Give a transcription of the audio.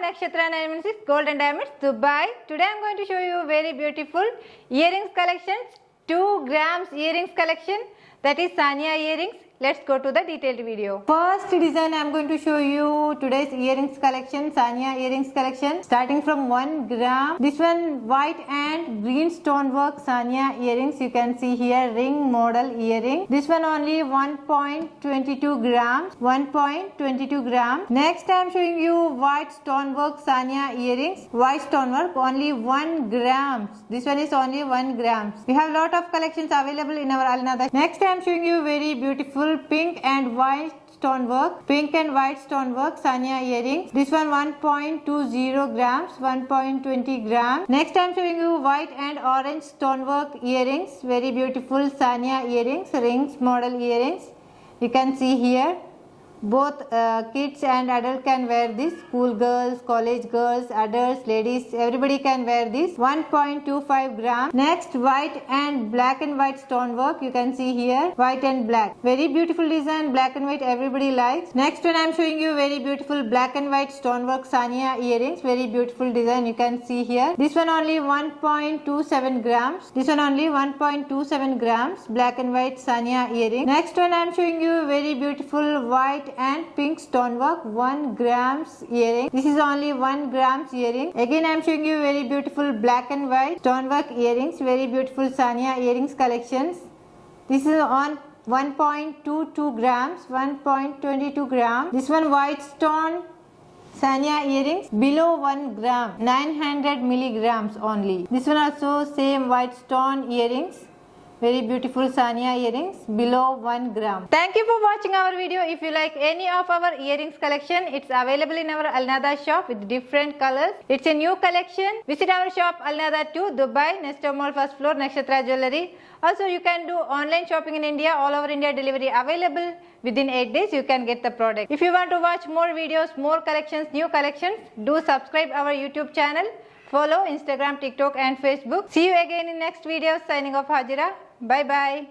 Nakshathra 916 Gold and Diamonds, Dubai. Today I am going to show you very beautiful earrings collections, 2 grams earrings collection, that is saniya earrings. Let's go to the detailed video. First design I am going to show you today's earrings collection, saniya earrings collection, starting from 1 gram. This one white and green stonework saniya earrings. You can see here ring model earring. This one only 1.22 grams. 1.22 grams. Next I am showing you white stonework saniya earrings. White stonework only 1 grams. This one is only 1 grams. We have lot of collections available in our Alnada. Next I am showing you very beautiful pink and white stonework, saniya earrings. This one 1.20 grams, 1.20 grams. Next I am showing you white and orange stonework earrings, very beautiful saniya earrings, rings model earrings. You can see here both kids and adults can wear this. School girls, college girls, adults, ladies, everybody can wear this. 1.25 grams. Next, white and black and white stonework. You can see here white and black. Very beautiful design, black and white, everybody likes. Next one I am showing you very beautiful black and white stonework saniya earrings. Very beautiful design, you can see here. This one only 1.27 grams. This one only 1.27 grams. Black and white saniya earring. Next one I am showing you very beautiful white and pink stonework 1 grams earring. This is only 1 grams earring. Again I am showing you very beautiful black and white stonework earrings, very beautiful saniya earrings collections. This is on 1.22 grams, 1.22 grams. This one white stone saniya earrings below 1 gram, 900 milligrams only. This one also same white stone earrings. Very beautiful saniya earrings below 1 gram. Thank you for watching our video. If you like any of our earrings collection, it's available in our Alnada shop with different colors. It's a new collection. Visit our shop Alnada 2, Dubai, Nesto Mall, first floor, Nakshathra Jewelry. Also you can do online shopping in India, all over India delivery available. Within 8 days you can get the product. If you want to watch more videos, more collections, new collections, do subscribe our YouTube channel. Follow Instagram, TikTok and Facebook. See you again in next video. Signing off, Hajira. Bye bye.